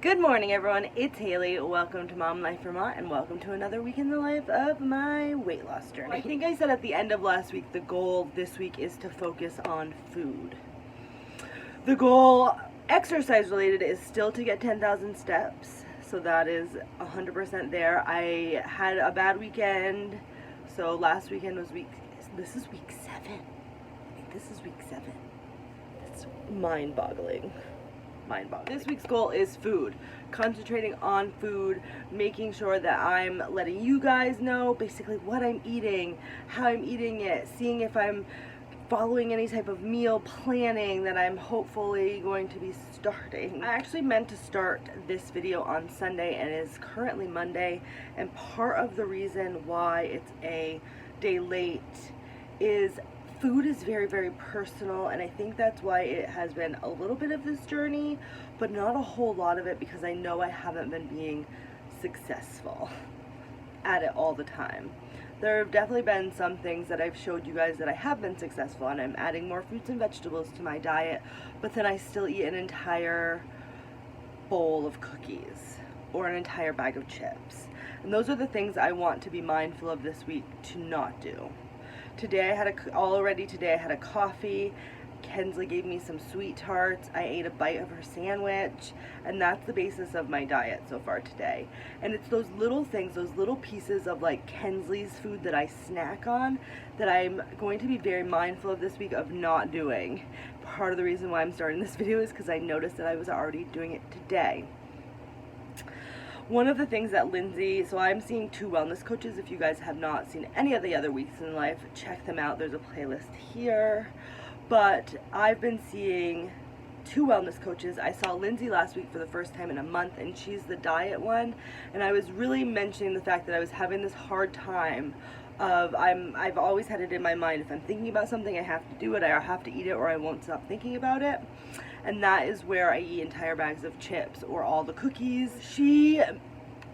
Good morning, everyone. It's Haley. Welcome to Momlife, Vermont, and welcome to another week in the life of my weight loss journey. I think I said at the end of last week, the goal this week is to focus on food. The goal, exercise related, is still to get 10,000 steps. So that is 100% there. I had a bad weekend. So last weekend was this is week 7. I think this is week 7. It's mind-boggling. This week's goal is food. Concentrating on food, making sure that I'm letting you guys know basically what I'm eating, how I'm eating it, seeing if I'm following any type of meal planning that I'm hopefully going to be starting. I actually meant to start this video on Sunday and it is currently Monday, and part of the reason why it's a day late is food is very, very personal, and I think that's why it has been a little bit of this journey, but not a whole lot of it, because I know I haven't been being successful at it all the time. There have definitely been some things that I've showed you guys that I have been successful on. I'm adding more fruits and vegetables to my diet, but then I still eat an entire bowl of cookies or an entire bag of chips. And those are the things I want to be mindful of this week to not do. Today I had a coffee. Kensley gave me some sweet tarts. I ate a bite of her sandwich, and that's the basis of my diet so far today. And it's those little things, those little pieces of like Kensley's food that I snack on that I'm going to be very mindful of this week of not doing. Part of the reason why I'm starting this video is because I noticed that I was already doing it today. One of the things that Lindsay, so I'm seeing 2 wellness coaches. If you guys have not seen any of the other weeks in life, check them out. There's a playlist here. But I've been seeing 2 wellness coaches. I saw Lindsay last week for the first time in a month, and she's the diet one. And I was really mentioning the fact that I was having this hard time of, I've always had it in my mind, if I'm thinking about something, I have to do it, I have to eat it, or I won't stop thinking about it. And that is where I eat entire bags of chips or all the cookies. She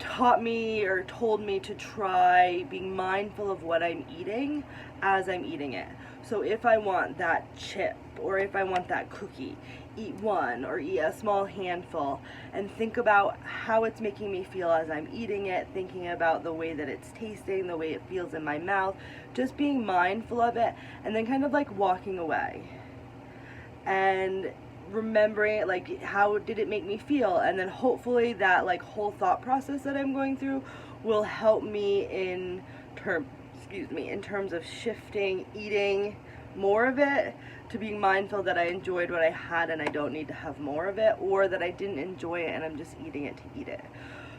taught me or told me to try being mindful of what I'm eating as I'm eating it. So if I want that chip or if I want that cookie, eat one or eat a small handful and think about how it's making me feel as I'm eating it, thinking about the way that it's tasting, the way it feels in my mouth, just being mindful of it, and then kind of like walking away and remembering like how did it make me feel, and then hopefully that like whole thought process that I'm going through will help me in terms of shifting eating more of it to being mindful that I enjoyed what I had and I don't need to have more of it, or that I didn't enjoy it and I'm just eating it to eat it.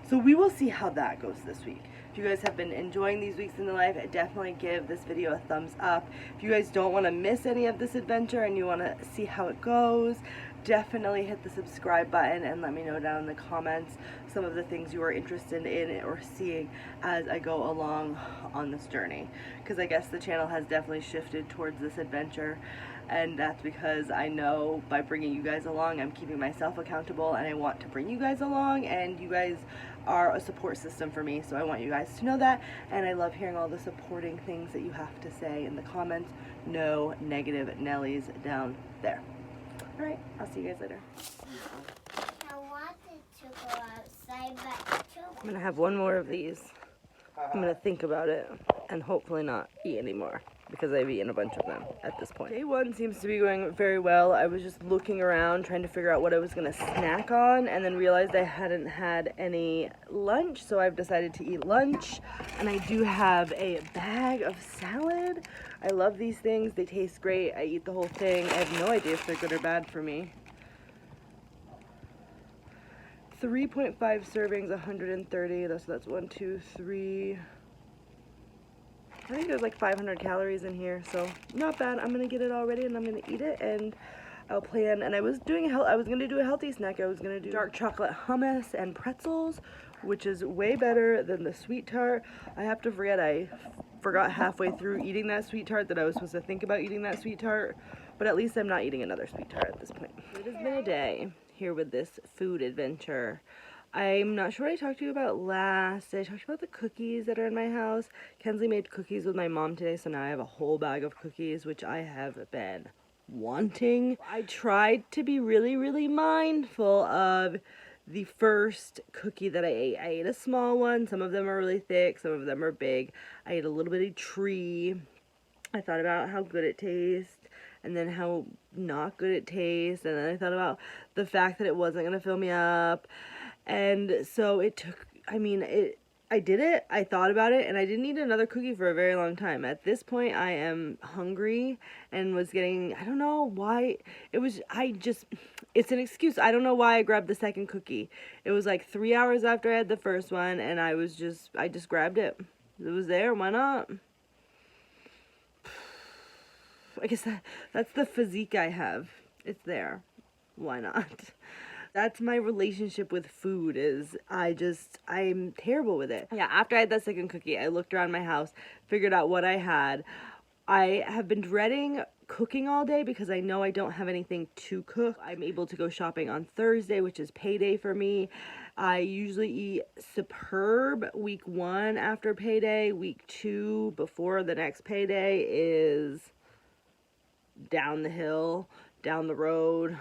So we will see how that goes this week. If you guys have been enjoying these weeks in the life, definitely give this video a thumbs up. If you guys don't want to miss any of this adventure and you want to see how it goes, definitely hit the subscribe button and let me know down in the comments some of the things you are interested in or seeing as I go along on this journey. Because I guess the channel has definitely shifted towards this adventure, and that's because I know by bringing you guys along, I'm keeping myself accountable, and I want to bring you guys along, and you guys are a support system for me, so I want you guys to know that. And I love hearing all the supporting things that you have to say in the comments. No negative Nellies down there. Alright, I'll see you guys later. I wanted to go outside, but I'm gonna have one more of these. I'm gonna think about it and hopefully not eat anymore, because I've eaten a bunch of them at this point. Day 1 seems to be going very well. I was just looking around trying to figure out what I was gonna snack on, and then realized I hadn't had any lunch, so I've decided to eat lunch. And I do have a bag of salad. I love these things. They taste great. I eat the whole thing. I have no idea if they're good or bad for me. 3.5 servings, 130. That's 1, 2, 3. I think there's like 500 calories in here, so not bad. I'm gonna get it all ready and I'm gonna eat it, and I'll plan. And I was gonna do a healthy snack. I was gonna do dark chocolate hummus and pretzels, which is way better than the sweet tart. I have to forget, I forgot halfway through eating that sweet tart that I was supposed to think about eating that sweet tart, but at least I'm not eating another sweet tart at this point. It has been a day here with this food adventure. I'm not sure what I talked to you about last. I talked about the cookies that are in my house. Kensley made cookies with my mom today, so now I have a whole bag of cookies, which I have been wanting. I tried to be really, really mindful of the first cookie that I ate a small one. Some of them are really thick, some of them are big. I ate a little bitty tree. I thought about how good it tastes and then how not good it tastes, and then I thought about the fact that it wasn't gonna fill me up. And so it took, I did it, I thought about it, and I didn't eat another cookie for a very long time. At this point, I am hungry and was getting, I don't know why, it's an excuse. I don't know why I grabbed the second cookie. It was like 3 hours after I had the first one, and I just grabbed it. It was there, why not? I guess that's the physique I have. It's there. Why not? That's my relationship with food, is I'm terrible with it. Yeah, after I had that second cookie, I looked around my house, figured out what I had. I have been dreading cooking all day because I know I don't have anything to cook. I'm able to go shopping on Thursday, which is payday for me. I usually eat superb week 1 after payday. Week 2 before the next payday is down the hill, down the road.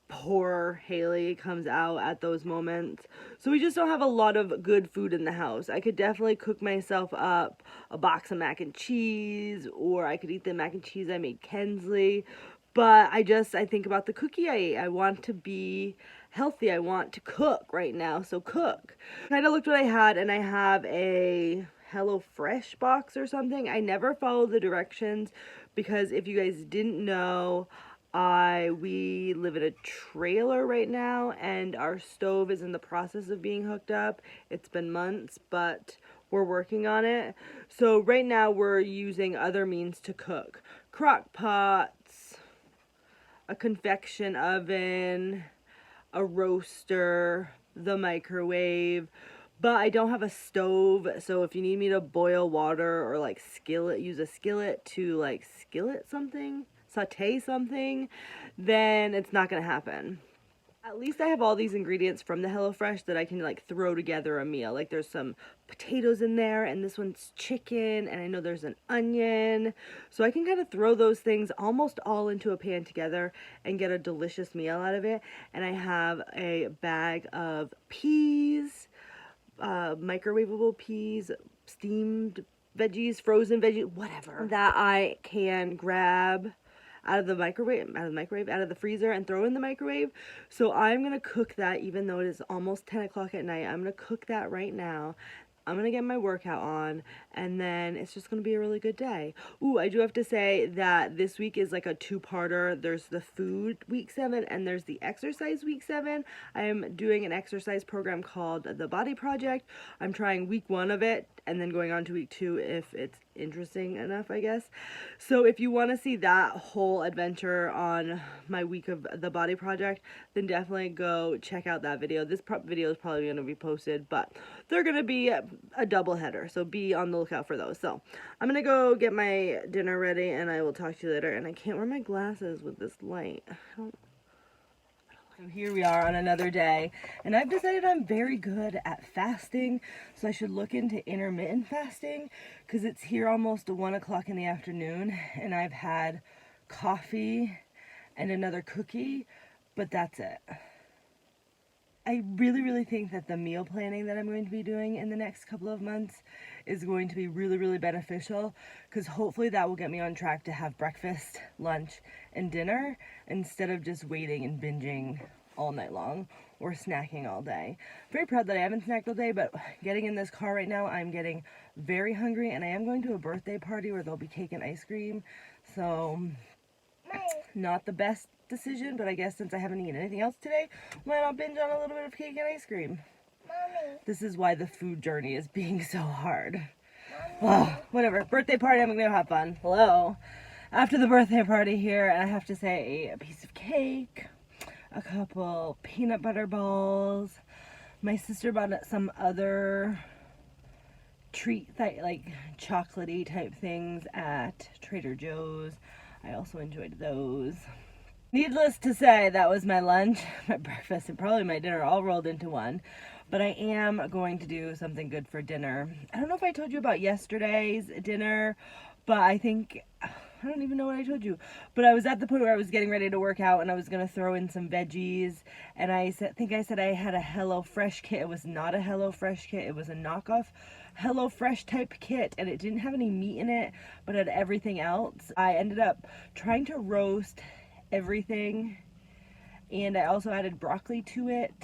Poor Haley comes out at those moments. So we just don't have a lot of good food in the house. I could definitely cook myself up a box of mac and cheese, or I could eat the mac and cheese I made Kensley. But I think about the cookie I ate. I want to be healthy. I want to cook right now, so cook. Kind of looked what I had, and I have a HelloFresh box or something. I never follow the directions because if you guys didn't know, we live in a trailer right now, and our stove is in the process of being hooked up. It's been months, but we're working on it. So right now we're using other means to cook. Crock pots, a convection oven, a roaster, the microwave. But I don't have a stove, so if you need me to boil water or like use a skillet to like saute something, then it's not gonna happen. At least I have all these ingredients from the HelloFresh that I can like throw together a meal. Like there's some potatoes in there, and this one's chicken, and I know there's an onion. So I can kind of throw those things almost all into a pan together and get a delicious meal out of it. And I have a bag of peas, microwavable peas, steamed veggies, frozen veggies, whatever, that I can grab out of the freezer and throw in the microwave. So I'm gonna cook that, even though it is almost 10 o'clock at night. I'm gonna cook that right now. I'm gonna get my workout on, and then it's just gonna be a really good day. Ooh, I do have to say that this week is like a two-parter. There's the food week 7 and there's the exercise week 7. I am doing an exercise program called the Body Project. I'm trying week 1 of it and then going on to week 2 if it's interesting enough, I guess. So if you want to see that whole adventure on my week of the Body Project, then definitely go check out that video. This video is probably going to be posted, but they're going to be a double header, so be on the lookout for those. So I'm going to go get my dinner ready, and I will talk to you later. And I can't wear my glasses with this light. So here we are on another day, and I've decided I'm very good at fasting, so I should look into intermittent fasting, because it's here almost 1 o'clock in the afternoon, and I've had coffee and another cookie, but that's it. I really think that the meal planning that I'm going to be doing in the next couple of months is going to be really beneficial, because hopefully that will get me on track to have breakfast, lunch, and dinner instead of just waiting and binging all night long or snacking all day. I'm very proud that I haven't snacked all day, but getting in this car right now, I'm getting very hungry, and I am going to a birthday party where there'll be cake and ice cream, so not the best decision, but I guess since I haven't eaten anything else today, why not binge on a little bit of cake and ice cream? Mommy. This is why the food journey is being so hard. Oh, whatever. Birthday party, I'm gonna have fun. Hello. After the birthday party here, and I have to say, a piece of cake, a couple peanut butter balls. My sister bought some other treat, like chocolatey type things at Trader Joe's. I also enjoyed those. Needless to say, that was my lunch, my breakfast, and probably my dinner all rolled into one. But I am going to do something good for dinner. I don't know if I told you about yesterday's dinner, but I think I don't even know what I told you. But I was at the point where I was getting ready to work out and I was going to throw in some veggies. And I think I said I had a HelloFresh kit. It was not a HelloFresh kit. It was a knockoff HelloFresh type kit. And it didn't have any meat in it, but it had everything else. I ended up trying to roast everything. And I also added broccoli to it.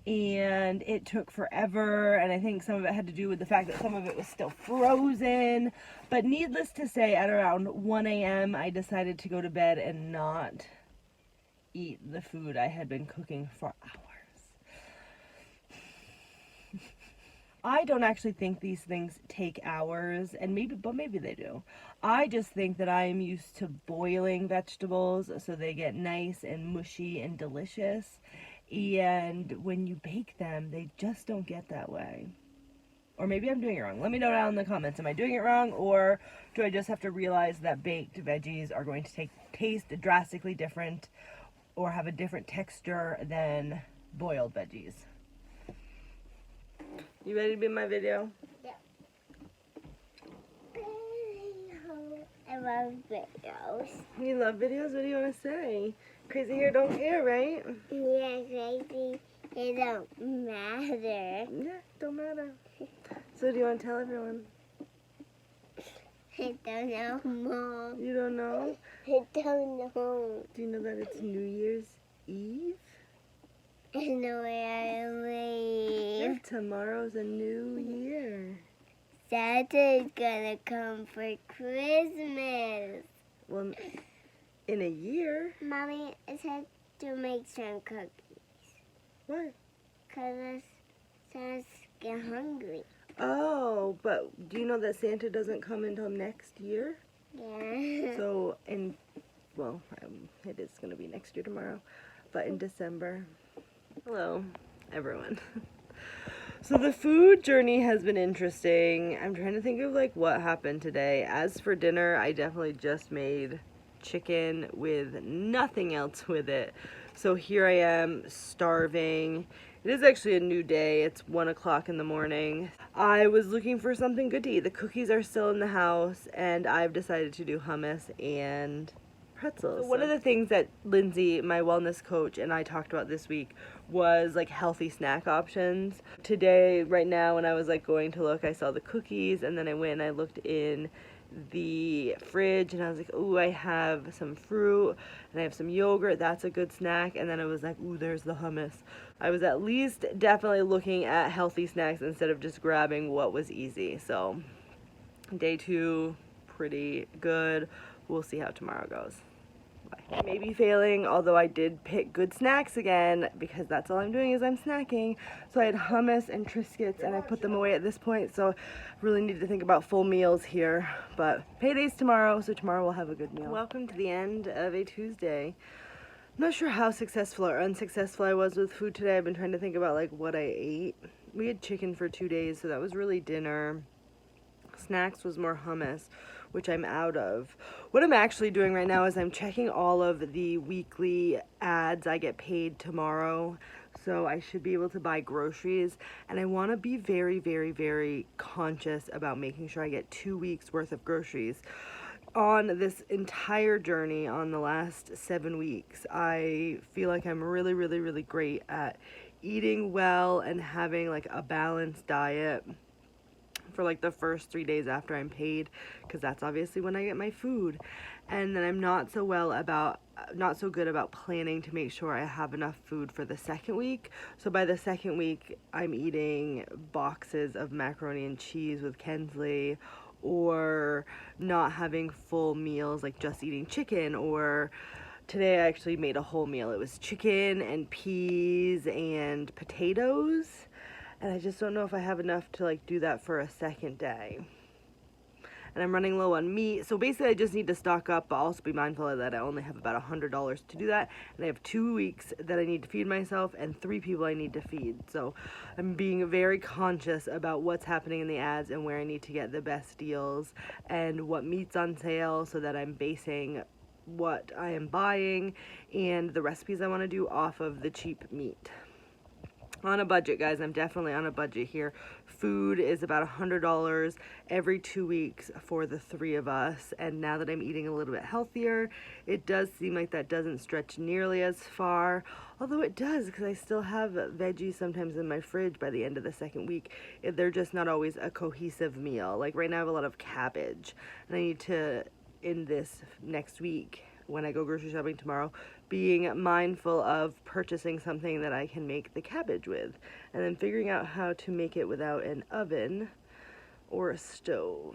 And it took forever, and I think some of it had to do with the fact that some of it was still frozen. But needless to say, at around 1 a.m. I decided to go to bed and not eat the food I had been cooking for hours. I don't actually think these things take hours, and maybe they do. I just think that I am used to boiling vegetables so they get nice and mushy and delicious. And when you bake them, they just don't get that way. Or maybe I'm doing it wrong. Let me know down in the comments. Am I doing it wrong? Or do I just have to realize that baked veggies are going to taste drastically different or have a different texture than boiled veggies? You ready to be in my video? Yeah. I love videos. You love videos? What do you want to say? Crazy hair don't care, right? Yeah, crazy. It don't matter. Yeah, don't matter. So do you want to tell everyone? I don't know, Mom. You don't know? I don't know. Do you know that it's New Year's Eve? I know where I live. Yeah, tomorrow's a new year. Santa's gonna come for Christmas. Well, in a year? Mommy, I said to make some cookies. What? Because Santa's get hungry. Oh, but do you know that Santa doesn't come until next year? Yeah. So, it is going to be next year tomorrow, but in December. Hello, everyone. So the food journey has been interesting. I'm trying to think of like what happened today. As for dinner, I definitely just made chicken with nothing else with it. So here I am starving. It is actually a new day. It's 1 o'clock in the morning. I was looking for something good to eat. The cookies are still in the house and I've decided to do hummus and pretzels. So one of the things that Lindsay, my wellness coach, and I talked about this week was like healthy snack options. Today, right now, when I was like going to look, I saw the cookies and then I went and I looked in the fridge and I was like, ooh, I have some fruit and I have some yogurt. That's a good snack. And then I was like, ooh, there's the hummus. I was at least definitely looking at healthy snacks instead of just grabbing what was easy. So day 2, pretty good. We'll see how tomorrow goes. I may be failing, although I did pick good snacks again because that's all I'm doing is I'm snacking. So I had hummus and Triscuits and I put them away at this point, so I really need to think about full meals here. But payday's tomorrow, so tomorrow we'll have a good meal. Welcome to the end of a Tuesday. I'm not sure how successful or unsuccessful I was with food today. I've been trying to think about like what I ate. We had chicken for 2 days, so that was really dinner. Snacks was more hummus, which I'm out of. What I'm actually doing right now is I'm checking all of the weekly ads I get paid tomorrow. So I should be able to buy groceries. And I want to be very, very, very conscious about making sure I get 2 weeks worth of groceries. On this entire journey, on the last 7 weeks, I feel like I'm really, really, really great at eating well and having like a balanced diet for like the first 3 days after I'm paid, because that's obviously when I get my food. And then I'm not so good about planning to make sure I have enough food for the second week. So by the second week, I'm eating boxes of macaroni and cheese with Kensley, or not having full meals, like just eating chicken. Or today I actually made a whole meal. It was chicken and peas and potatoes. And I just don't know if I have enough to like do that for a second day. And I'm running low on meat. So basically I just need to stock up, but also be mindful of that I only have about $100 to do that. And I have 2 weeks that I need to feed myself and 3 people I need to feed. So I'm being very conscious about what's happening in the ads and where I need to get the best deals and what meat's on sale, so that I'm basing what I am buying and the recipes I want to do off of the cheap meat. On a budget, guys. I'm definitely on a budget here. Food is about $100 every 2 weeks for the 3 of us. And now that I'm eating a little bit healthier, it does seem like that doesn't stretch nearly as far. Although it does, because I still have veggies sometimes in my fridge by the end of the 2nd week. They're just not always a cohesive meal. Like right now I have a lot of cabbage. And I need to, in this next week, when I go grocery shopping tomorrow, being mindful of purchasing something that I can make the cabbage with, and then figuring out how to make it without an oven or a stove.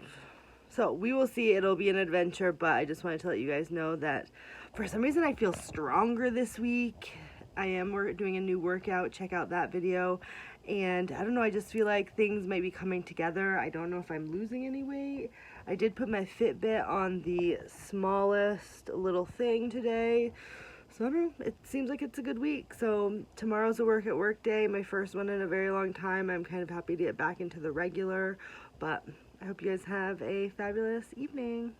So we will see. It'll be an adventure, but I just wanted to let you guys know that for some reason I feel stronger this week. I am doing a new workout. Check out that video. And I don't know, I just feel like things might be coming together. I don't know if I'm losing any weight. I did put my Fitbit on the smallest little thing today. So I don't know, it seems like it's a good week. So tomorrow's a work at work day, my first one in a very long time. I'm kind of happy to get back into the regular, but I hope you guys have a fabulous evening.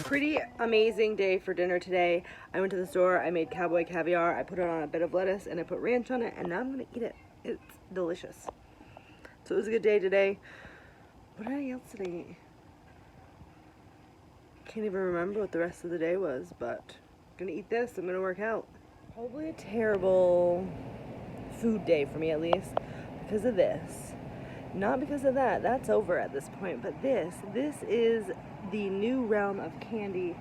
Pretty amazing day for dinner today. I went to the store, I made cowboy caviar, I put it on a bit of lettuce, and I put ranch on it, and now I'm gonna eat it. It's delicious. So it was a good day today. What else did I eat? Can't even remember what the rest of the day was, but I'm gonna eat this, I'm gonna work out. Probably a terrible food day for me, at least, because of this. Not because of that, that's over at this point, but this is the new realm of candy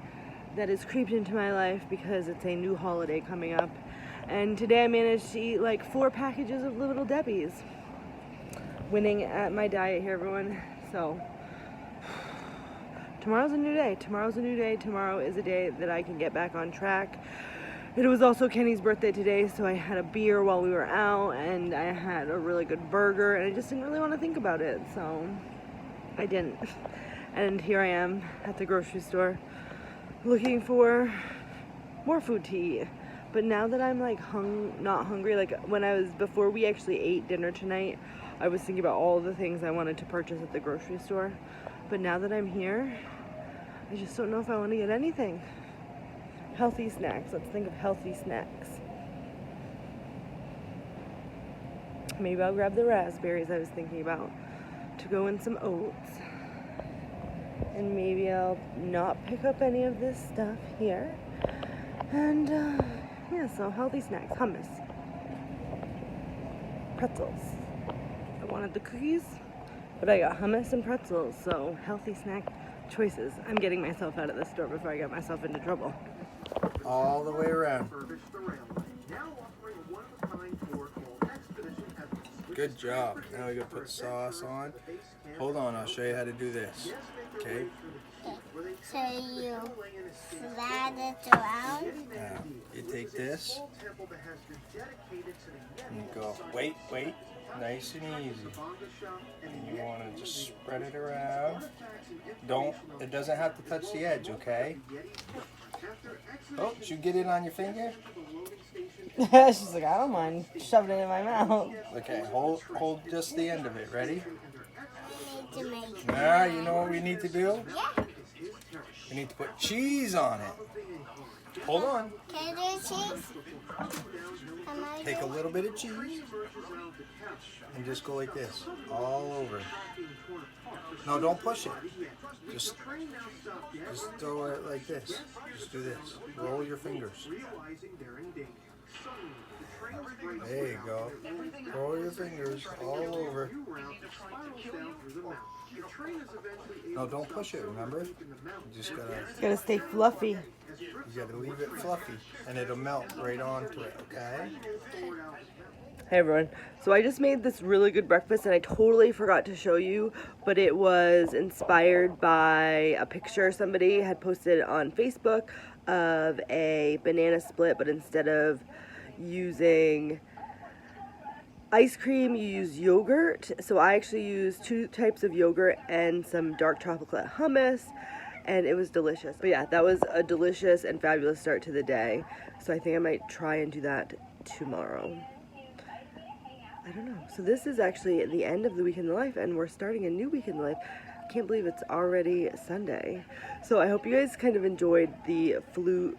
that has creeped into my life because it's a new holiday coming up. And today I managed to eat like 4 packages of Little Debbie's. Winning at my diet here, everyone. So, tomorrow's a new day. Tomorrow's a new day. Tomorrow is a day that I can get back on track. It was also Kenny's birthday today, so I had a beer while we were out, and I had a really good burger, and I just didn't really want to think about it, so I didn't. And here I am at the grocery store looking for more food to eat. But now that I'm like not hungry, like before we actually ate dinner tonight, I was thinking about all the things I wanted to purchase at the grocery store. But now that I'm here, I just don't know if I want to get anything. Healthy snacks. Let's think of healthy snacks. Maybe I'll grab the raspberries I was thinking about to go in some oats. And maybe I'll not pick up any of this stuff here. And yeah, so healthy snacks. Hummus. Pretzels. I wanted the cookies, but I got hummus and pretzels, so healthy snack choices. I'm getting myself out of the store before I get myself into trouble. All the way around. Good job. Now we gotta put sauce on. Hold on, I'll show you how to do this. Okay? So you slide it around. Now, you take this and you go, wait, nice and easy. And you want to just spread it around. It doesn't have to touch the edge, okay? Oh, did you get it on your finger? She's like, I don't mind shoving it in my mouth. Okay, hold just the end of it. Ready? We need to make Now, you know what we need to do? Yeah. We need to put cheese on it. Hold on. Can I do cheese? Take a little bit of cheese and just go like this, all over. No, don't push it. Just throw it like this. Just do this. Roll your fingers. There you go. Roll your fingers all over. No, don't push it, remember? You just Gotta stay fluffy. You gotta leave it fluffy, and it'll melt right onto it, okay? Hey everyone. So I just made this really good breakfast and I totally forgot to show you, but it was inspired by a picture somebody had posted on Facebook of a banana split, but instead of using ice cream, you use yogurt. So I actually used 2 types of yogurt and some dark chocolate hummus, and it was delicious. But yeah, that was a delicious and fabulous start to the day. So I think I might try and do that tomorrow. I don't know. So this is actually the end of the week in the life, and we're starting a new week in the life. I can't believe it's already Sunday. So I hope you guys kind of enjoyed the food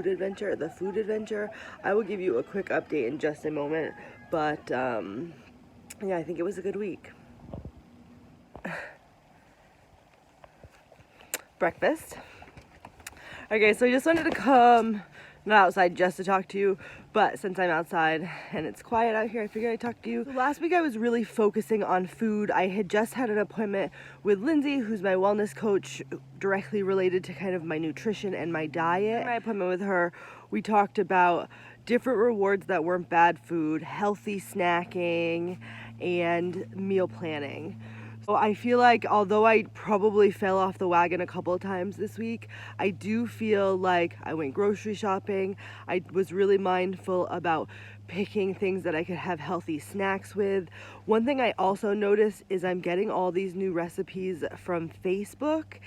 adventure. I will give you a quick update in just a moment, but yeah, I think it was a good week. Breakfast. Okay, so I just wanted to come, not outside just to talk to you, but since I'm outside and it's quiet out here, I figured I'd talk to you. So last week I was really focusing on food. I had just had an appointment with Lindsay, who's my wellness coach, directly related to kind of my nutrition and my diet. In my appointment with her, we talked about different rewards that weren't bad food, healthy snacking, and meal planning. So I feel like although I probably fell off the wagon a couple of times this week, I do feel like I went grocery shopping. I was really mindful about picking things that I could have healthy snacks with. One thing I also noticed is I'm getting all these new recipes from Facebook,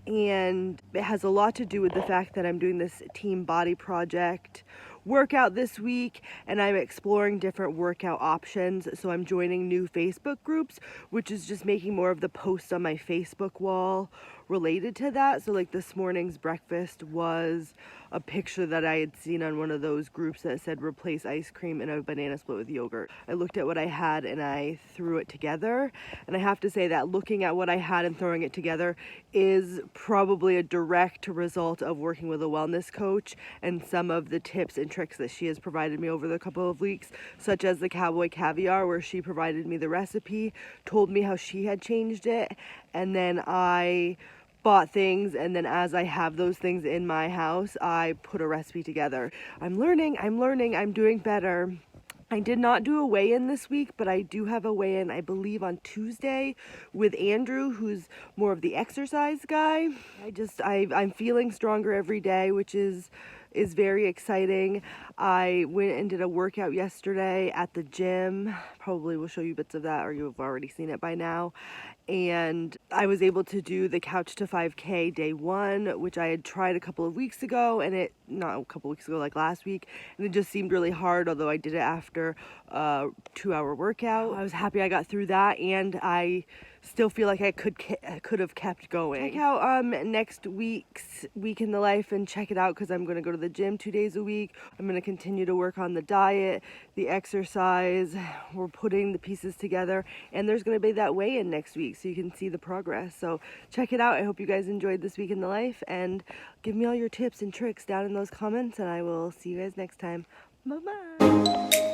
and it has a lot to do with the fact that I'm doing this team body project workout this week, and I'm exploring different workout options. So I'm joining new Facebook groups, which is just making more of the posts on my Facebook wall related to that. So like this morning's breakfast was a picture that I had seen on one of those groups that said replace ice cream in a banana split with yogurt. I looked at what I had and I threw it together, and I have to say that looking at what I had and throwing it together is probably a direct result of working with a wellness coach and some of the tips and tricks that she has provided me over the couple of weeks, such as the cowboy caviar, where she provided me the recipe, told me how she had changed it, and then I bought things, and then as I have those things in my house, I put a recipe together. I'm learning, I'm doing better. I did not do a weigh-in this week, but I do have a weigh-in, I believe, on Tuesday with Andrew, who's more of the exercise guy. I'm feeling stronger every day, which is very exciting. I went and did a workout yesterday at the gym. Probably will show you bits of that, or you've already seen it by now. And I was able to do the Couch to 5K day 1, which I had tried a couple of weeks ago, and not a couple weeks ago, like last week, and it just seemed really hard, although I did it after a 2-hour workout. I was happy I got through that, and I still feel like I could have kept going. Check out next week's Week in the Life and check it out, because I'm going to go to the gym 2 days a week. I'm going to continue to work on the diet, the exercise. We're putting the pieces together, and there's going to be that weigh-in next week so you can see the progress. So check it out. I hope you guys enjoyed this Week in the Life, and give me all your tips and tricks down in those comments, and I will see you guys next time. Bye-bye.